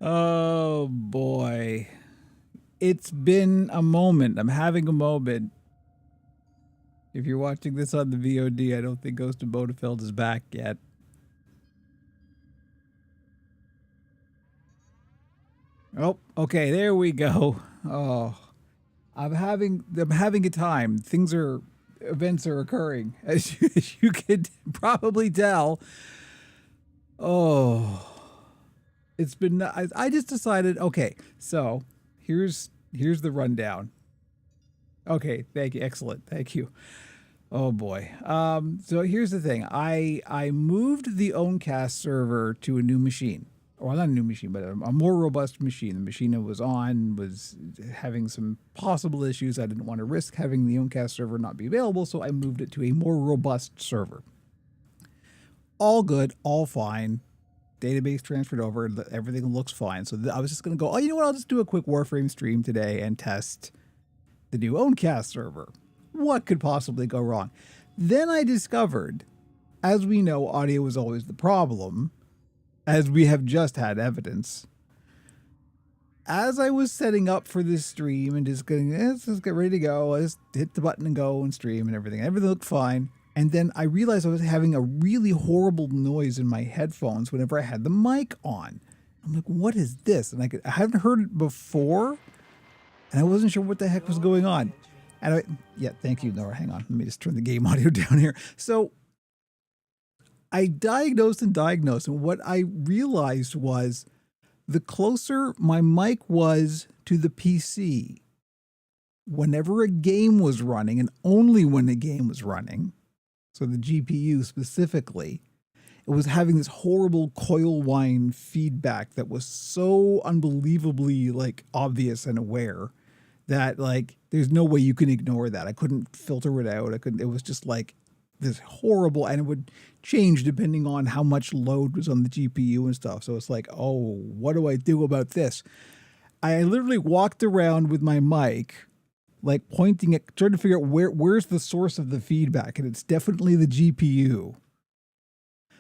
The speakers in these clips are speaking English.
Oh boy. It's been a moment. I'm having a moment. If you're watching this on the VOD, I don't think Ghost of Bodefeld is back yet. Oh, okay, there we go. Oh, I'm having a time. Events are occurring, as you could probably tell. Oh, it's been. I just decided. Okay, so here's the rundown. Okay, thank you. Excellent. Thank you. Oh boy. So here's the thing. I moved the Owncast server to a new machine. Well, not a new machine, but a more robust machine. The machine I was on was having some possible issues. I didn't want to risk having the Owncast server not be available, so I moved it to a more robust server. All good, all fine. Database transferred over. Everything looks fine. So I was just going to go, oh, you know what? I'll just do a quick Warframe stream today and test the new Owncast server. What could possibly go wrong? Then I discovered, as we know, audio was always the problem, as we have just had evidence. As I was setting up for this stream and just getting, let's just get ready to go, I just hit the button and go and stream and everything. Everything looked fine. And then I realized I was having a really horrible noise in my headphones whenever I had the mic on. I'm like, what is this? And I hadn't heard it before, and I wasn't sure what the heck was going on. And yeah, thank you, Nora. Hang on. Let me just turn the game audio down here. So I diagnosed, and what I realized was the closer my mic was to the PC, whenever a game was running, and only when a game was running, so the GPU specifically, it was having this horrible coil whine feedback that was so unbelievably obvious and aware that there's no way you can ignore that. I couldn't filter it out. It was just this horrible, and it would change depending on how much load was on the GPU and stuff. So it's like, oh, what do I do about this? I literally walked around with my mic, pointing at, trying to figure out where's the source of the feedback, and it's definitely the GPU.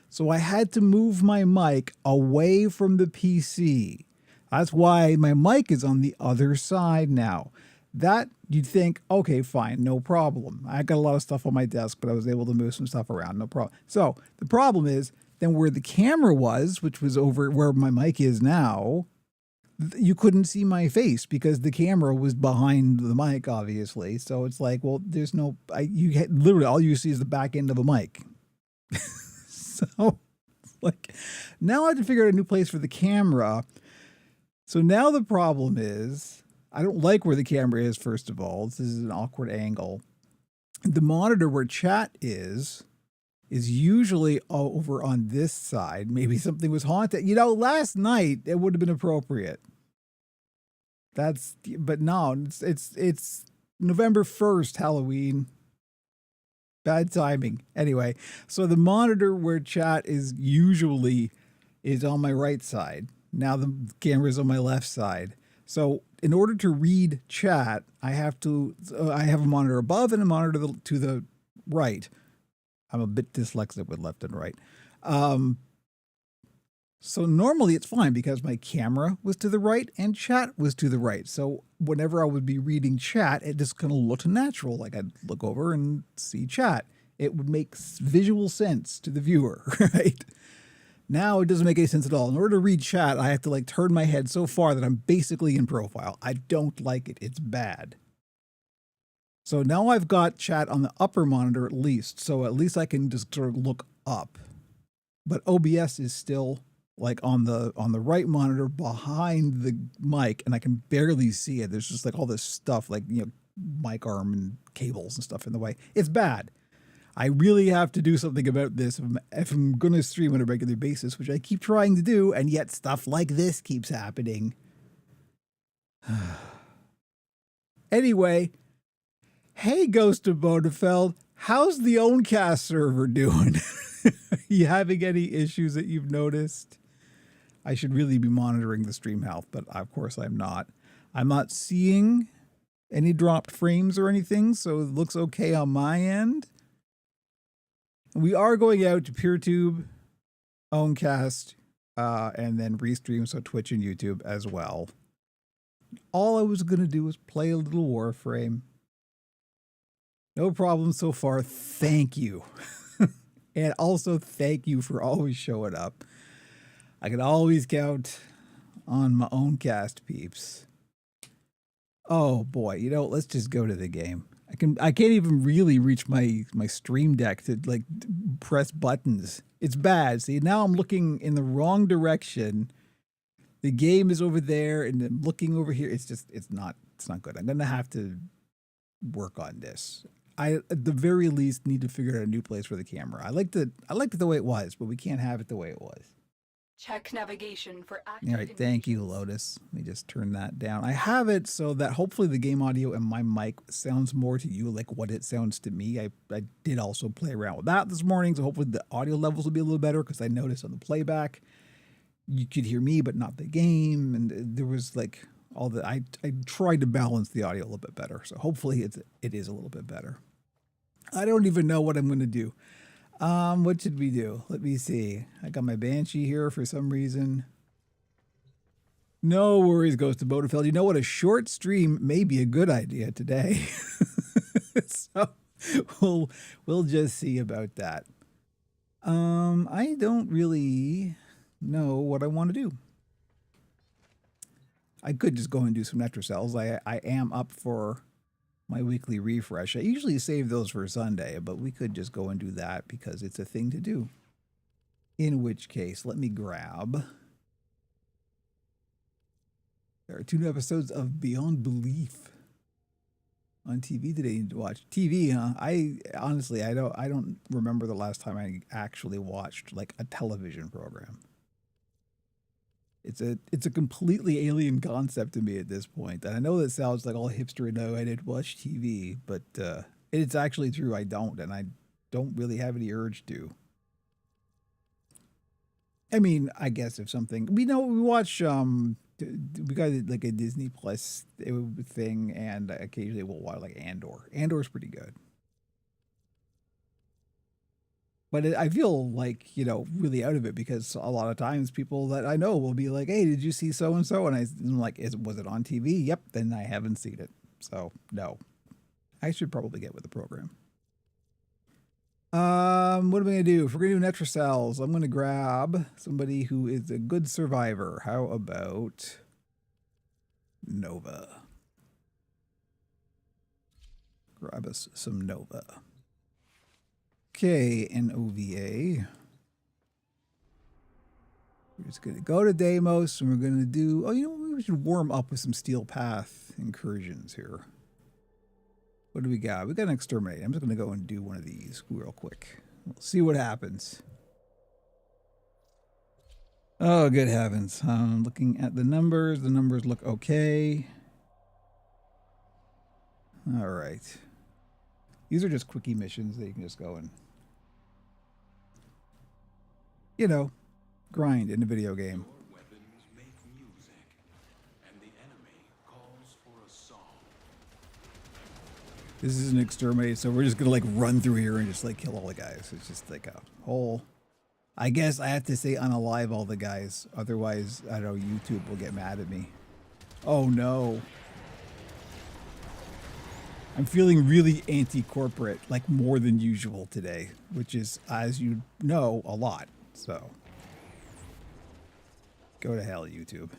So I had to move my mic away from the PC. That's why my mic is on the other side now. That you'd think, okay, fine, no problem. I got a lot of stuff on my desk, but I was able to move some stuff around, no problem. So the problem is then where the camera was, which was over where my mic is now, you couldn't see my face because the camera was behind the mic, obviously. So it's like, well, there's no, literally all you see is the back end of a mic. So now I have to figure out a new place for the camera. So now the problem is, I don't like where the camera is, first of all. This is an awkward angle. The monitor where chat is usually over on this side. Maybe something was haunted. Last night it would have been appropriate. But no, it's November 1st, Halloween. Bad timing. Anyway, so the monitor where chat is usually is on my right side. Now the camera is on my left side. So in order to read chat, I have a monitor above and a monitor to the right. I'm a bit dyslexic with left and right. So normally it's fine because my camera was to the right and chat was to the right. So whenever I would be reading chat, it just kind of looked natural. I'd look over and see chat. It would make visual sense to the viewer, right? Now it doesn't make any sense at all. In order to read chat, I have to turn my head so far that I'm basically in profile. I don't like it. It's bad. So now I've got chat on the upper monitor at least. So at least I can just sort of look up. But OBS is still on the right monitor behind the mic, and I can barely see it. There's just all this stuff mic arm and cables and stuff in the way. It's bad. I really have to do something about this if I'm going to stream on a regular basis, which I keep trying to do, and yet stuff like this keeps happening. Anyway, hey, Ghost of Bodefeld, how's the Owncast server doing? You having any issues that you've noticed? I should really be monitoring the stream health, but of course I'm not. I'm not seeing any dropped frames or anything, so it looks okay on my end. We are going out to PeerTube, Owncast, and then restream so Twitch and YouTube as well. All I was going to do was play a little Warframe. No problem so far. Thank you. And also thank you for always showing up. I can always count on my own cast peeps. Oh boy, you know, let's just go to the game. I can't even really reach my stream deck to like press buttons. It's bad. See, now I'm looking in the wrong direction. The game is over there and I'm looking over here. It's not good. I'm going to have to work on this. I at the very least need to figure out a new place for the camera. I liked it the way it was, but we can't have it the way it was. Check navigation for active. All right, thank you, Lotus. Let me just turn that down. I have it so that hopefully the game audio and my mic sounds more to you like what it sounds to me. I did also play around with that this morning, so hopefully the audio levels will be a little better because I noticed on the playback you could hear me but not the game, and there was like all the I tried to balance the audio a little bit better, so hopefully it is a little bit better. I don't even know what I'm going to do. What should we do? Let me see. I got my Banshee here for some reason. No worries, Ghost of Bodefeld. You know what? A short stream may be a good idea today. So we'll just see about that. I don't really know what I want to do. I could just go and do some Netrocells. I am up for my weekly refresh. I usually save those for Sunday, but we could just go and do that because it's a thing to do. In which case, let me grab. There are 2 episodes of Beyond Belief on TV today to watch. TV, huh? I honestly, I don't remember the last time I actually watched like a television program. It's a completely alien concept to me at this point. And I know that sounds like all hipster and I didn't watch TV, but it's actually true. I don't, and I don't really have any urge to. I mean, I guess if something we watch we got like a Disney Plus thing, and occasionally we'll watch like Andor. Andor's pretty good. But I feel like, really out of it because a lot of times people that I know will be like, hey, did you see so-and-so? And I'm like, was it on TV? Yep. Then I haven't seen it. So, no. I should probably get with the program. What am I going to do? If we're going to do Netrocells, I'm going to grab somebody who is a good survivor. How about Nova? Grab us some Nova. Okay, NOVA. We're just going to go to Deimos, and we're going to do... Oh, maybe we should warm up with some Steel Path incursions here. What do we got? We got an Exterminate. I'm just going to go and do one of these real quick. We'll see what happens. Oh, good heavens. Looking at the numbers look okay. All right. These are just quickie missions that you can just go and... grind in a video game. Weapons make music, and the enemy calls for a song. This is an Exterminate, so we're just gonna like run through here and just like kill all the guys. It's just like a whole... I guess I have to say unalive all the guys, otherwise I don't know, YouTube will get mad at me. Oh no. I'm feeling really anti-corporate, like more than usual today, which is, as you know, a lot. So, go to hell, YouTube.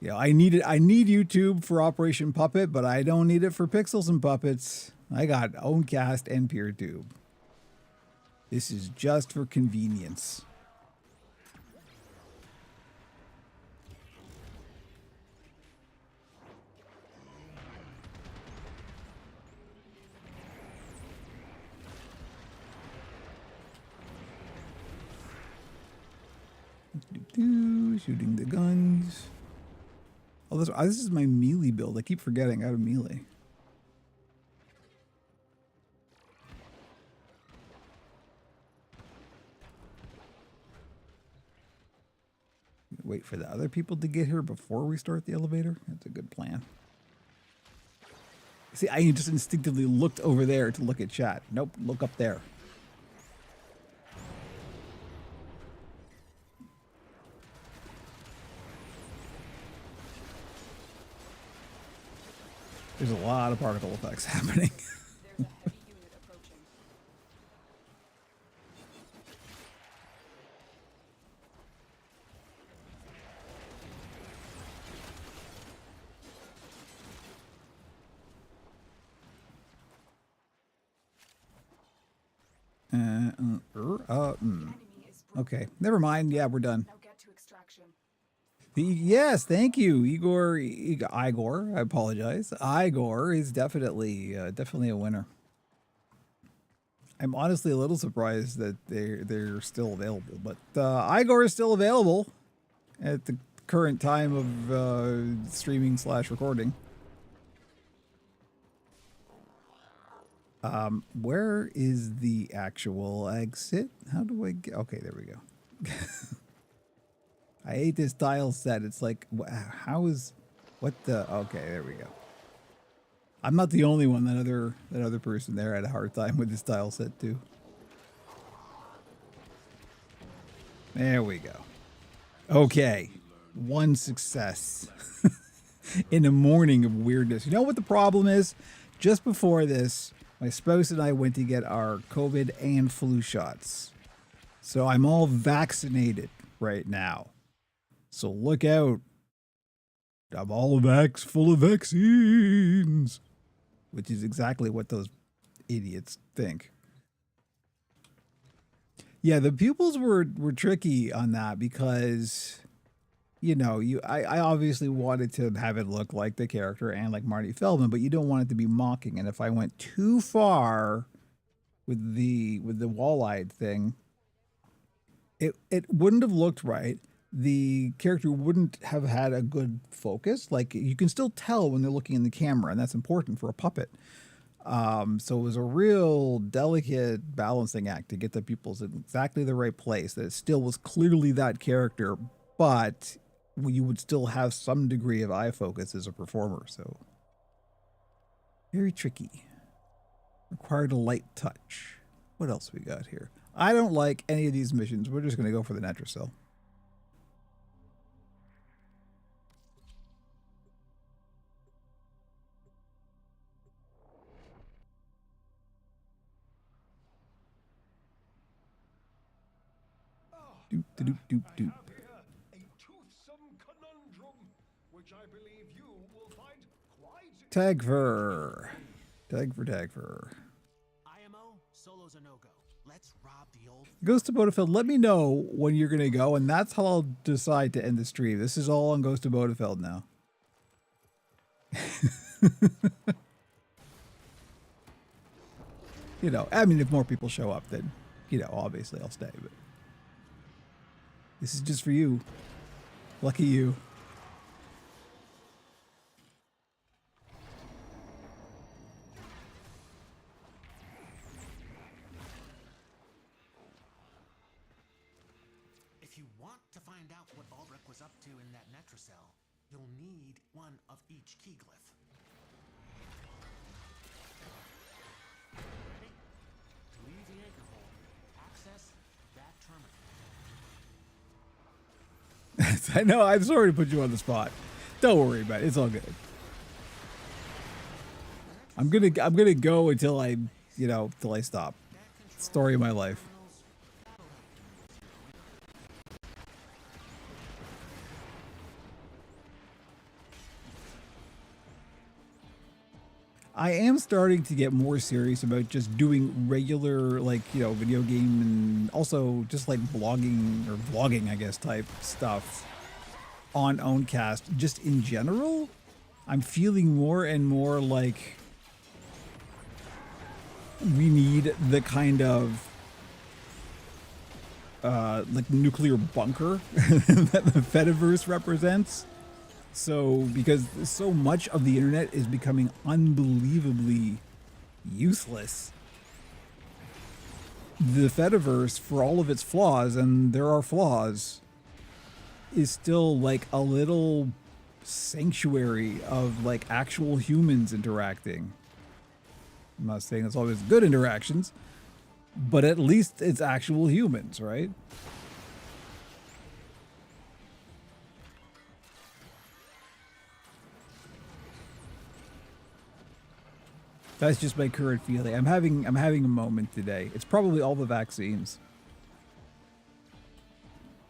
I need YouTube for Operation Puppet, but I don't need it for Pixels and Puppets. I got Owncast and PeerTube. This is just for convenience. Shooting the guns. Oh, this is my melee build. I keep forgetting out of melee. Wait for the other people to get here before we start the elevator. That's a good plan. See, I just instinctively looked over there to look at chat. Nope, look up there. There's a lot of particle effects happening. There's a heavy unit approaching. Enemy is broken. Okay, never mind. Yeah, we're done. Now get to extraction. Yes, thank you, Igor. I apologize. Igor is definitely definitely a winner. I'm honestly a little surprised that they're still available, but Igor is still available at the current time of streaming / recording. Where is the actual exit? How do I get? Okay, there we go. I hate this tile set. It's like, how is, what the? Okay, there we go. I'm not the only one. That other person there had a hard time with this tile set too. There we go. Okay, one success in a morning of weirdness. You know what the problem is? Just before this, my spouse and I went to get our COVID and flu shots. So I'm all vaccinated right now. So look out. I'm all full of vaccines. Which is exactly what those idiots think. Yeah, the pupils were tricky on that because, you know, I obviously wanted to have it look like the character and like Marty Feldman, but you don't want it to be mocking. And if I went too far with the wall-eyed thing, it wouldn't have looked right. The character wouldn't have had a good focus. Like, you can still tell when they're looking in the camera, and that's important for a puppet. So it was a real delicate balancing act to get the pupils in exactly the right place, that it still was clearly that character, but you would still have some degree of eye focus as a performer. So very tricky. Required a light touch. What else we got here? I don't like any of these missions. We're just going to go for the Netracell. Doop, doop, doop, doop. A toothsome conundrum, which I believe you will find quite Tagfer. Tagfer. IMO, solo's a no-go. Let's rob the old... Ghost of Bodefeld, let me know when you're going to go, and that's how I'll decide to end the stream. This is all on Ghost of Bodefeld now. You know, I mean, if more people show up, then, you know, obviously I'll stay, but this is just for you. Lucky you. If you want to find out what Ulrich was up to in that Netracell, you'll need one of each key glyph. Ready? To leave the anchor hole, access that terminal. I know, I'm sorry to put you on the spot. Don't worry about it. It's all good. I'm gonna go until I, you know, till I stop. Story of my life. I am starting to get more serious about just doing regular, like, you know, video game and also just like blogging or vlogging, I guess, type stuff on Owncast. Just in general, I'm feeling more and more like we need the kind of like nuclear bunker that the Fediverse represents. So, because so much of the internet is becoming unbelievably useless, the Fediverse, for all of its flaws, and there are flaws, is still like a little sanctuary of like actual humans interacting. I'm not saying it's always good interactions, but at least it's actual humans, right? That's just my current feeling. I'm having a moment today. It's probably all the vaccines.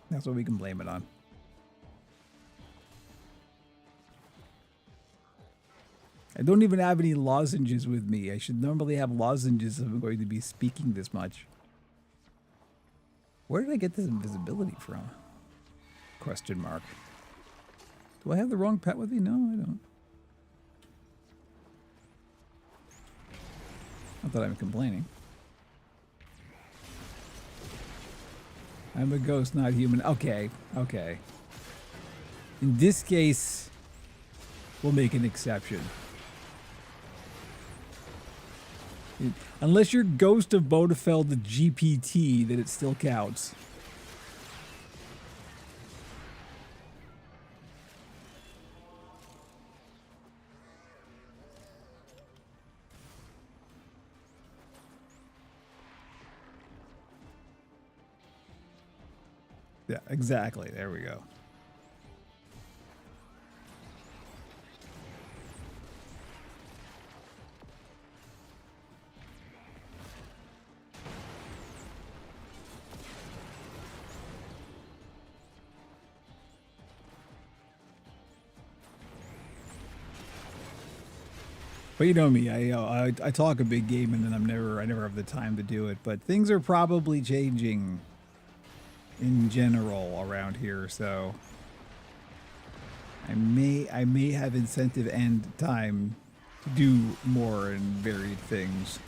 That's what we can blame it on. I don't even have any lozenges with me. I should normally have lozenges if I'm going to be speaking this much. Where did I get this invisibility from? Question mark. Do I have the wrong pet with me? No, I don't. Not that I'm complaining. I'm a ghost, not human. Okay, okay. In this case, we'll make an exception. Unless you're Ghost of Bodefeld the GPT, then it still counts. Yeah, exactly. There we go. But you know me, I talk a big game and then I never have the time to do it. But things are probably changing in general around here, so I may have incentive and time to do more and varied things.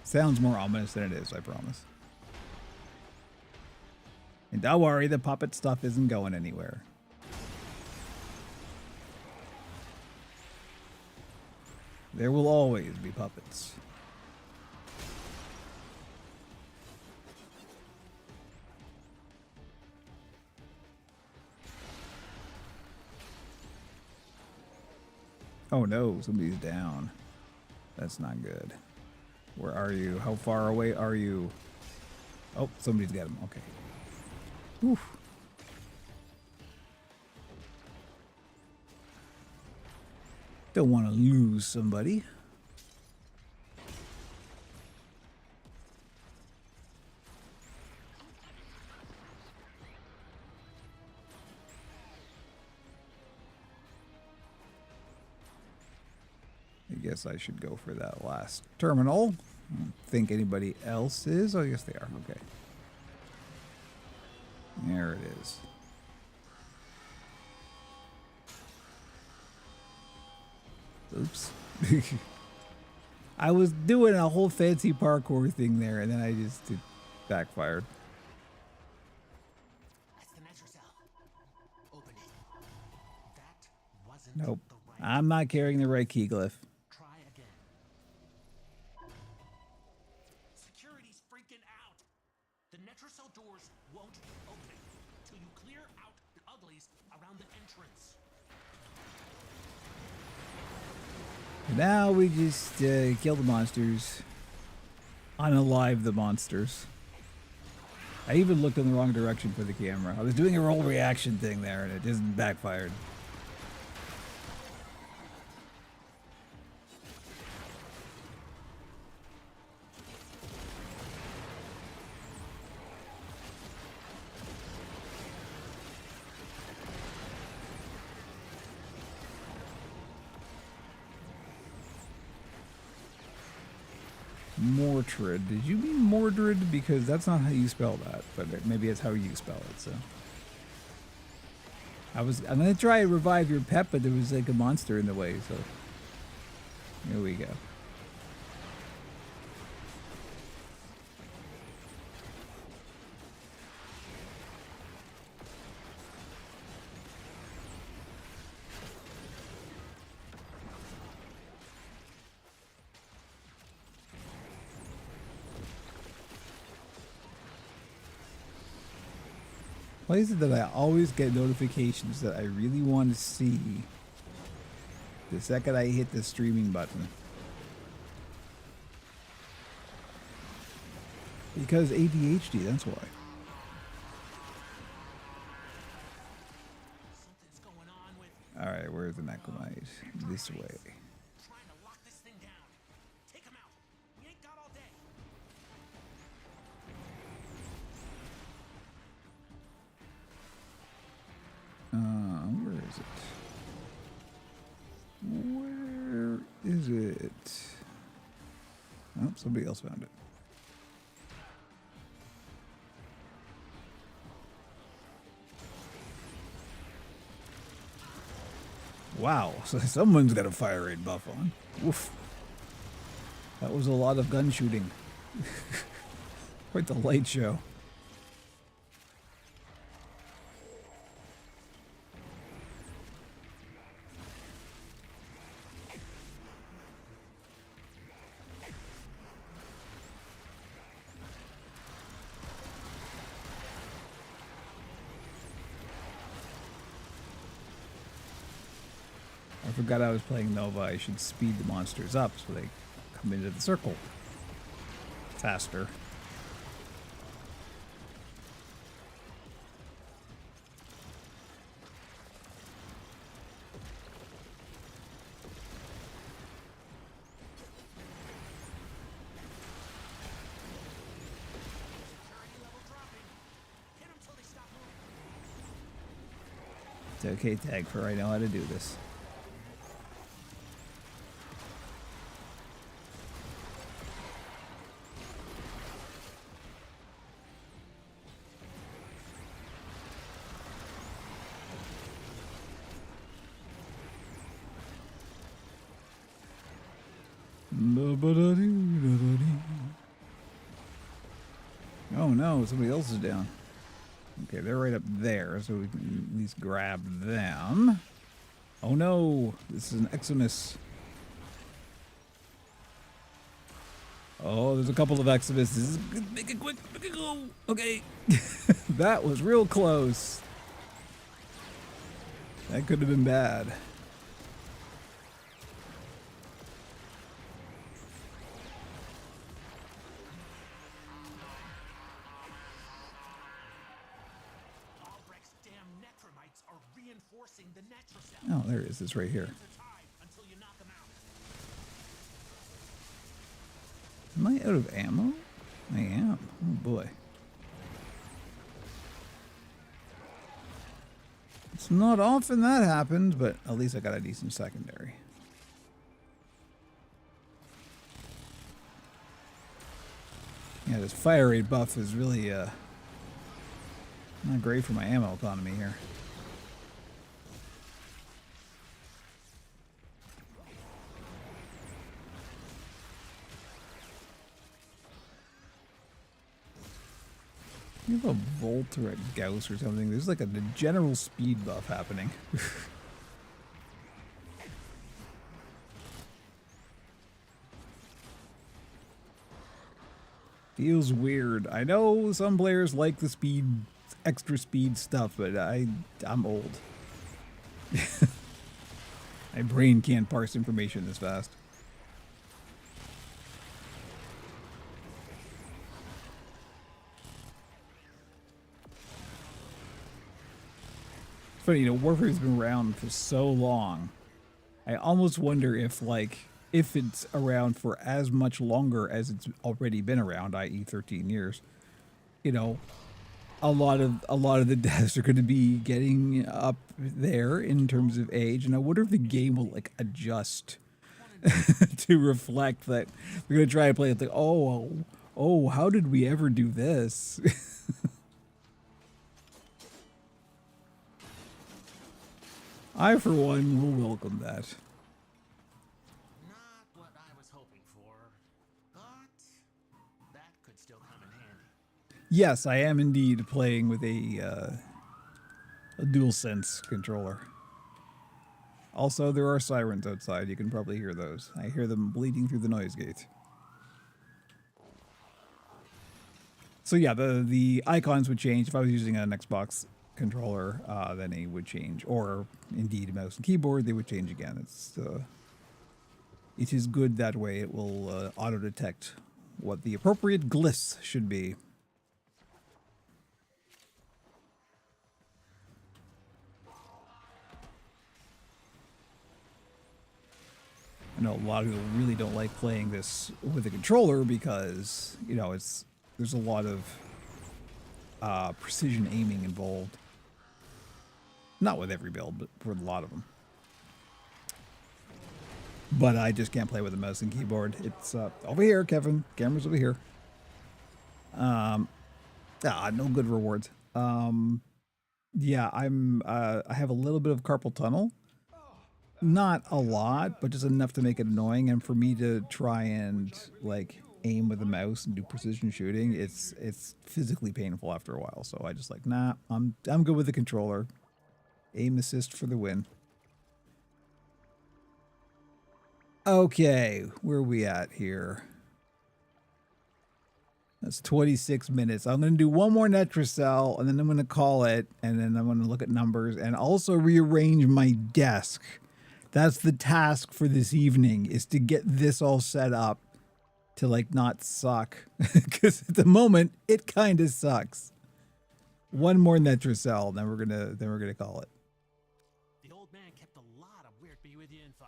Sounds more ominous than it is, I promise. And don't worry, the puppet stuff isn't going anywhere. There will always be puppets. Oh no, somebody's down. That's not good. Where are you? How far away are you? Oh, somebody's got him. Okay. Oof. Don't want to lose somebody. I guess I should go for that last terminal. I don't think anybody else is. Oh, yes, they are. Okay. There it is. Oops. I was doing a whole fancy parkour thing there, and then I just backfired. That's the Netracell. Open it. That wasn't Nope. the right. I'm not carrying the right key glyph. Try again. Security's freaking out. The Netracell doors won't open till you clear out the uglies around the entrance. Now we just kill the monsters. Unalive the monsters. I even looked in the wrong direction for the camera. I was doing a roll reaction thing there, and it just backfired. Mordred. Did you mean Mordred? Because that's not how you spell that, but maybe it's how you spell it, so. I'm gonna try and revive your pet, but there was like a monster in the way, so. Here we go. Why is it that I always get notifications that I really want to see the second I hit the streaming button? Because ADHD, that's why. Something's going on with Alright, where's the Necromite? This way. trying to lock this thing Nope, somebody else found it. Wow, so someone's got a fire rate buff on. Oof. That was a lot of gun shooting. Quite the light show. I forgot I was playing Nova. I should speed the monsters up so they come into the circle faster. Security level dropping. Hit them till they stop moving. It's okay, Tagfer. I know how to do this. Oh no, somebody else is down. Okay, they're right up there, so we can at least grab them. Oh no, this is an Eximus. Oh, there's a couple of Eximuses. Make it quick, make it go. Okay. That was real close. That could have been bad. Albrecht's damn necromites are reinforcing the Netrocell. Oh, there it is. It's right here. It's tied until you knock them out. Am I out of ammo? I am. Oh boy. It's not often that happens, but at least I got a decent secondary. Yeah, this fire rate buff is really not great for my ammo economy here. You have a Volt or a Gauss or something. There's like a general speed buff happening. Feels weird. I know some players like the speed, extra speed stuff, but I'm old. My brain can't parse information this fast. It's funny, you know, Warframe's been around for so long. I almost wonder if, like, if it's around for as much longer as it's already been around, i.e. 13 years, you know, a lot of the deaths are going to be getting up there in terms of age, and I wonder if the game will, like, adjust to reflect that. We're going to try and play it like, oh, how did we ever do this? I, for one, will welcome that. Not what I was hoping for, but that could still come in handy. Yes, I am indeed playing with a DualSense controller. Also, there are sirens outside. You can probably hear those. I hear them bleeding through the noise gate. So yeah, the icons would change. If I was using an Xbox controller, then it would change. Or indeed a mouse and keyboard, they would change again. It is good that way. It will auto-detect what the appropriate glyphs should be. I know a lot of people really don't like playing this with a controller because, you know, there's a lot of precision aiming involved. Not with every build, but for a lot of them. but I just can't play with a mouse and keyboard. It's over here, Kevin. Camera's over here. No good rewards. Yeah, I have a little bit of carpal tunnel. Not a lot, but just enough to make it annoying. And for me to try and like aim with a mouse and do precision shooting, it's physically painful after a while. So I just like, nah, I'm good with the controller. Aim assist for the win. Okay, where are we at here? That's 26 minutes. I'm going to do one more Netracell, and then I'm going to call it, and then I'm going to look at numbers and also rearrange my desk. That's the task for this evening, is to get this all set up to like not suck. Because at the moment, it kind of sucks. One more Netracell, then we're gonna call it. The old man kept a lot of weird be with you in 5.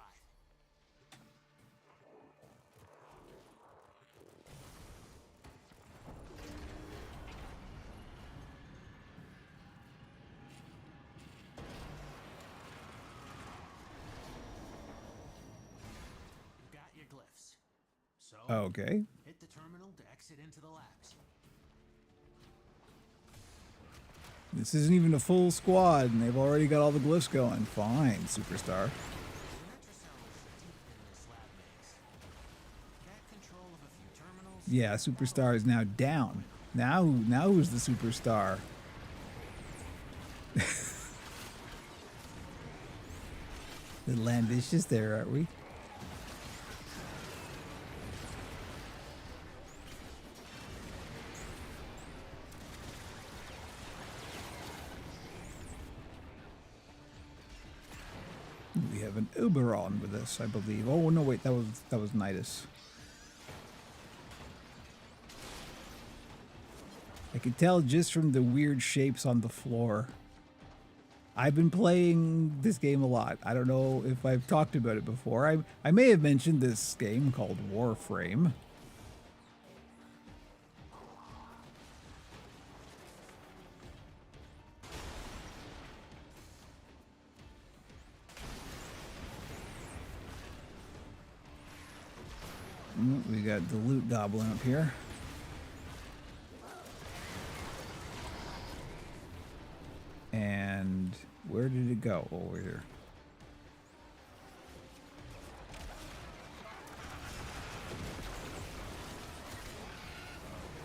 You got your glyphs. So Okay. hit the terminal to exit into the labs. This isn't even a full squad, and they've already got all the glyphs going. Fine, superstar. The Netracell is deep in this lab maze. Get control of a few terminals. Yeah, superstar is now down. Now who's the superstar? Little ambitious there, aren't we? We have an Uberon with us, I believe. Oh no, wait, that was Nidus. I can tell just from the weird shapes on the floor. I've been playing this game a lot. I don't know if I've talked about it before. I may have mentioned this game called Warframe. We got the loot goblin up here. And where did it go? Over here.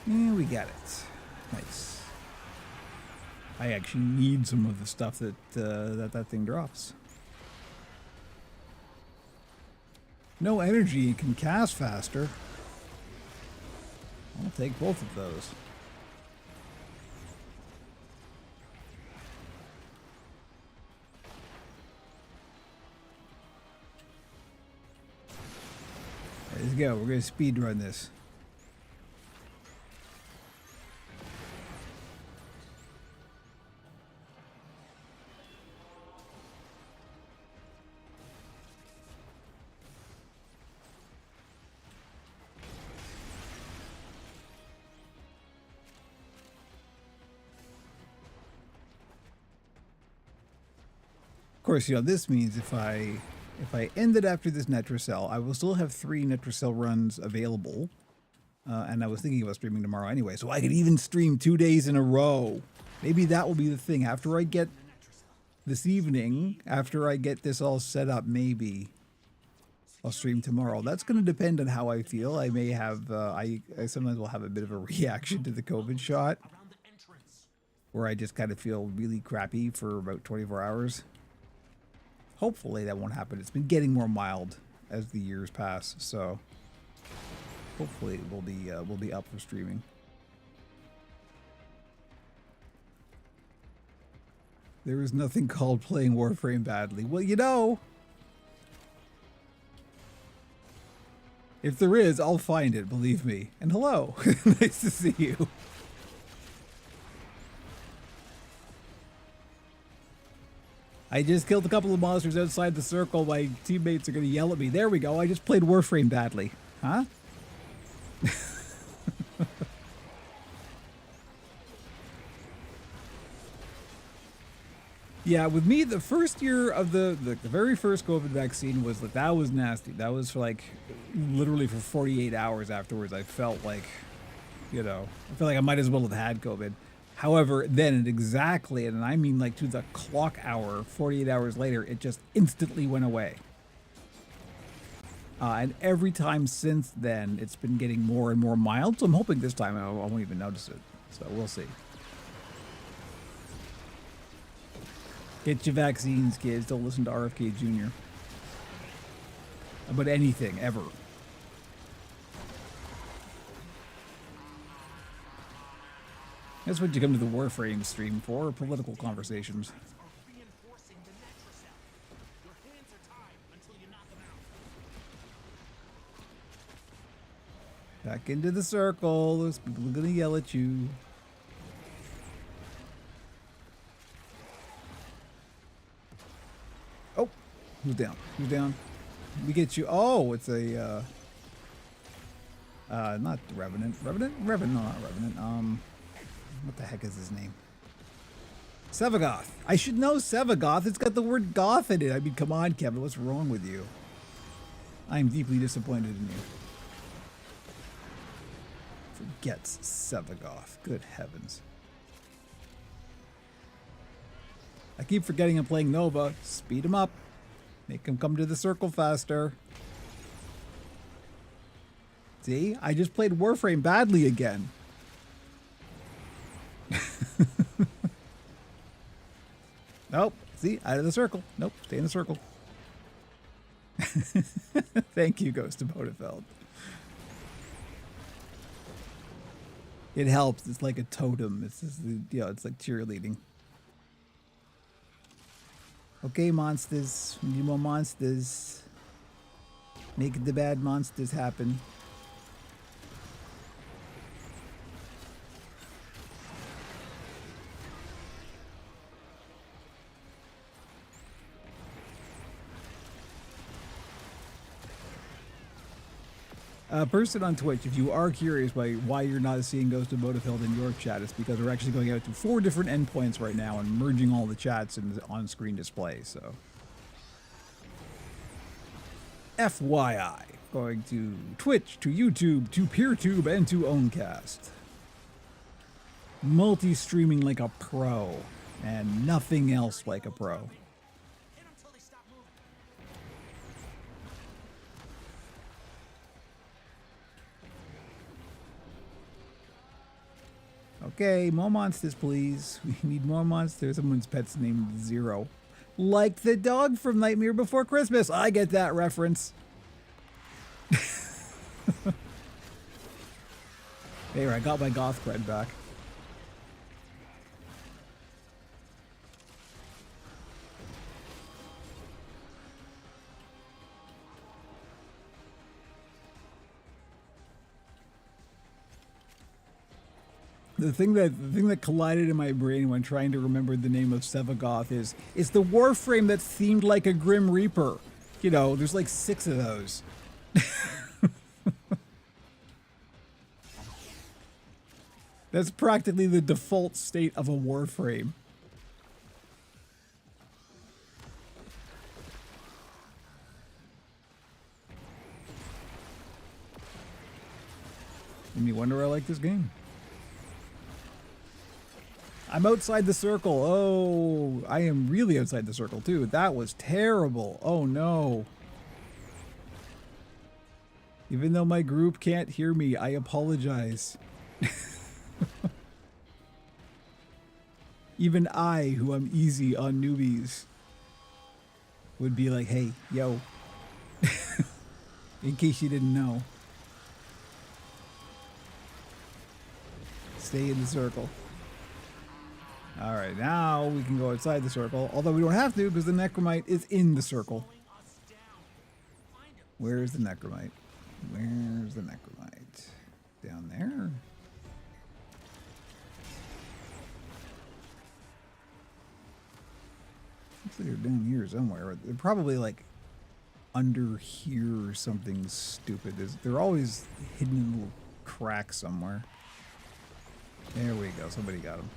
Yeah, we got it. Nice. I actually need some of the stuff that that thing drops. No energy and can cast faster. I'll take both of those. Let's go. We're going to speed run this. Of course, you know, this means if I end it after this Netracell, I will still have 3 Netracell runs available. And I was thinking about streaming tomorrow anyway, so I could even stream 2 days in a row. Maybe that will be the thing. After I get this evening, after I get this all set up, maybe I'll stream tomorrow. That's going to depend on how I feel. I may have, I sometimes will have a bit of a reaction to the COVID shot, Around the entrance. where I just kind of feel really crappy for about 24 hours. Hopefully that won't happen. It's been getting more mild as the years pass, so hopefully we'll be up for streaming. There is nothing called playing Warframe badly. Well, you know, if there is, I'll find it, believe me. And hello, nice to see you. I just killed a couple of monsters outside the circle. My teammates are going to yell at me. There we go. I just played Warframe badly. Huh? Yeah, with me, the first year of the very first COVID vaccine was like, that was nasty. That was for like literally for 48 hours afterwards. I felt like, I felt like I might as well have had COVID. However, then exactly, and I mean like to the clock hour, 48 hours later, it just instantly went away. And every time since then, it's been getting more and more mild. So I'm hoping this time I won't even notice it. So we'll see. Get your vaccines, kids. Don't listen to RFK Jr. about anything, ever. That's what you come to the Warframe stream for, political conversations. Are reinforcing the Netracell. Your hands are tied until you knock them out. Back into the circle. Those people are gonna yell at you. Oh, who's down? Who's down? We get you. Oh, it's a not Revenant. Revenant? No, not Revenant. What the heck is his name? Sevagoth. I should know Sevagoth. It's got the word goth in it. I mean, come on, Kevin. What's wrong with you? I am deeply disappointed in you. Forgets Sevagoth. Good heavens. I keep forgetting I'm playing Nova. Speed him up. Make him come to the circle faster. See? I just played Warframe badly again. Nope. See? Out of the circle. Nope. Stay in the circle. Thank you, Ghost of Bodefeld. It helps. It's like a totem. It's just, it's like cheerleading. Okay, monsters. We need more monsters. Make the bad monsters happen. Person on Twitch, if you are curious by why you're not seeing Ghost of Bodefeld in your chat, it's because we're actually going out to 4 different endpoints right now and merging all the chats in the on-screen display, so. FYI, going to Twitch, to YouTube, to PeerTube, and to Owncast. Multi-streaming like a pro, and nothing else like a pro. Hit them till they stop moving. Okay, more monsters, please. We need more monsters. Someone's pet's named Zero. Like the dog from Nightmare Before Christmas. I get that reference. There, I got my goth cred back. The thing that collided in my brain when trying to remember the name of Sevagoth is it's the Warframe that's themed like a Grim Reaper. You know, there's like 6 of those. That's practically the default state of a Warframe. And you wonder why I like this game. I'm outside the circle. Oh, I am really outside the circle too. That was terrible. Oh no. Even though my group can't hear me, I apologize. Even I, who am easy on newbies, would be like, hey, yo. In case you didn't know. Stay in the circle. All right, now we can go outside the circle, although we don't have to because the Necromite is in the circle. Where's the Necromite? Where's the Necromite? Down there? Looks like they're down here somewhere. They're probably like under here or something stupid. They're always hidden in a little crack somewhere. There we go. Somebody got him.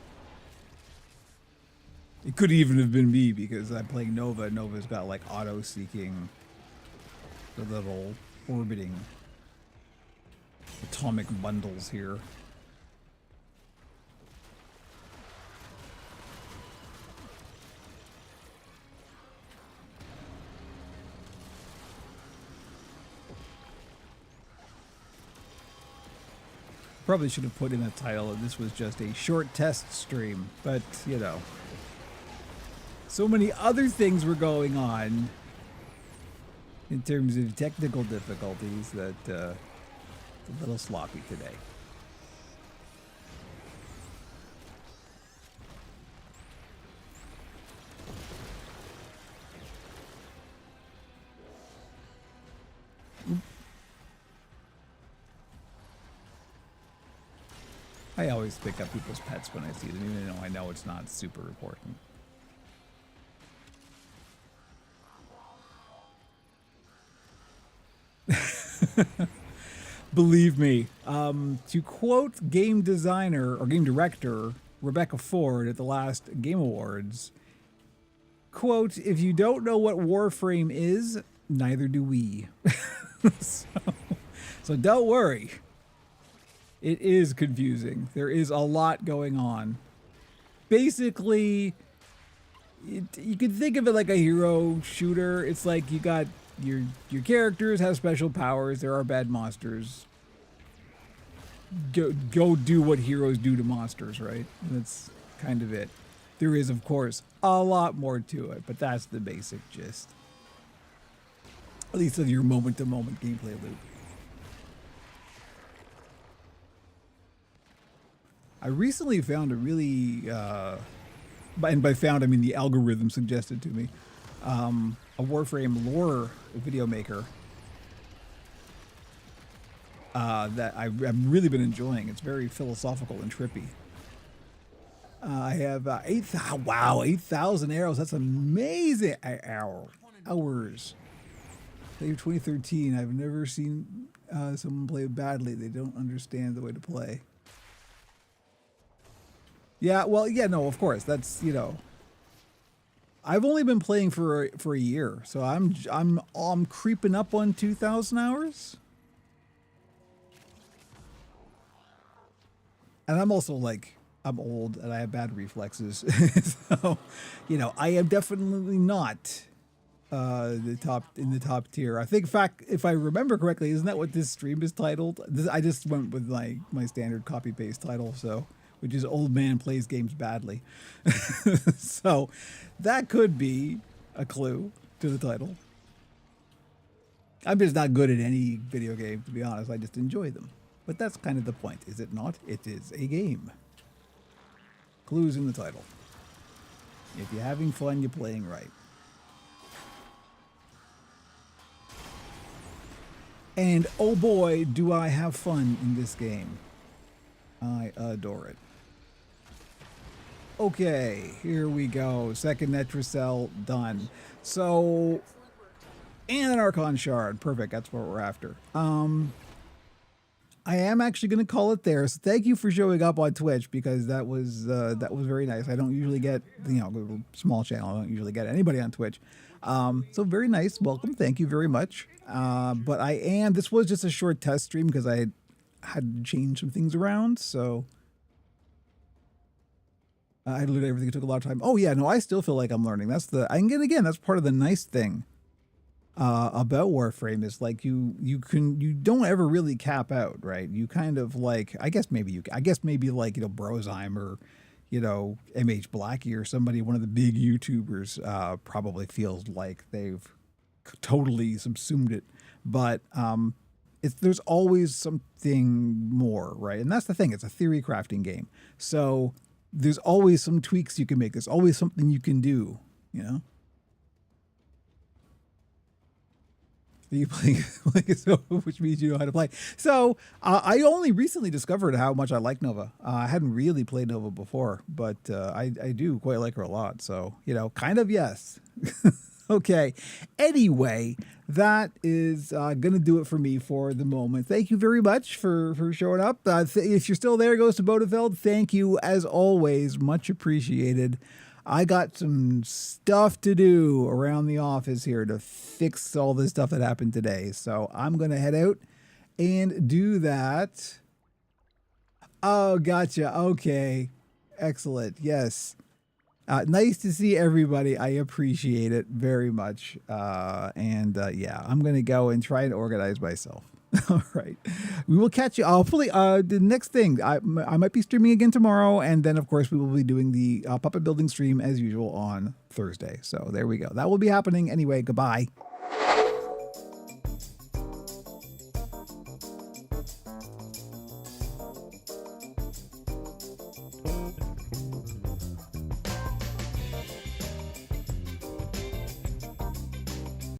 It could even have been me because I'm playing Nova. Nova's got like auto-seeking, the little orbiting atomic bundles here. Probably should have put in a title that this was just a short test stream, but you know, so many other things were going on in terms of technical difficulties that it's a little sloppy today. I always pick up people's pets when I see them, even though I know it's not super important. Believe me, to quote game designer or game director Rebecca Ford at the last Game Awards, quote, "If you don't know what Warframe is, neither do we." so don't worry. It is confusing. There is a lot going on. Basically, you could think of it like a hero shooter. It's like you got your characters have special powers. There are bad monsters. Go do what heroes do to monsters, right? That's kind of it. There is, of course, a lot more to it, but that's the basic gist. At least of your moment-to-moment gameplay loop. I recently found a really, and by found I mean the algorithm suggested to me, a Warframe lore video maker that I've really been enjoying. It's very philosophical and trippy. I have 8,000 arrows. That's amazing. Hours. Played 2013. I've never seen someone play badly. They don't understand the way to play. Yeah, well, yeah, no, of course. That's, you know, I've only been playing for a year, so I'm creeping up on 2,000 hours. And I'm also like, I'm old and I have bad reflexes. So, you know, I am definitely not in the top tier. I think, in fact, if I remember correctly, isn't that what this stream is titled? I just went with my standard copy paste title, so, which is Old Man Plays Games Badly. So that could be a clue to the title. I'm just not good at any video game, to be honest. I just enjoy them. But that's kind of the point, is it not? It is a game. Clues in the title. If you're having fun, you're playing right. And oh boy, do I have fun in this game. I adore it. Okay, here we go. Second Netracell done. So, and an Archon Shard. Perfect, that's what we're after. I am actually going to call it there. So thank you for showing up on Twitch, because that was very nice. I don't usually get, you know, a small channel. I don't usually get anybody on Twitch. So very nice. Welcome. Thank you very much. But this was just a short test stream because I had to change some things around. So I had to learn everything. It took a lot of time. Oh yeah, no, I still feel like I'm learning. That's part of the nice thing about Warframe is like you don't ever really cap out, right? You kind of like, I guess maybe like, you know, Brozheim or, you know, MH Blackie or somebody, one of the big YouTubers probably feels like they've totally subsumed it, but there's always something more, right? And that's the thing, it's a theory crafting game, so there's always some tweaks you can make. There's always something you can do, you know? You play, so, which means you know how to play. So I only recently discovered how much I like Nova. I hadn't really played Nova before, but I do quite like her a lot. So, you know, kind of yes. Okay. Anyway, that is going to do it for me for the moment. Thank you very much for showing up. If you're still there, Ghost of Bodefeld, thank you as always. Much appreciated. I got some stuff to do around the office here to fix all this stuff that happened today. So I'm going to head out and do that. Oh, gotcha. Okay. Excellent. Yes. Nice to see everybody. I appreciate it very much. Yeah, I'm going to go and try and organize myself. All right. We will catch you. Hopefully, the next thing, I might be streaming again tomorrow. And then, of course, we will be doing the puppet building stream as usual on Thursday. So there we go. That will be happening anyway. Goodbye.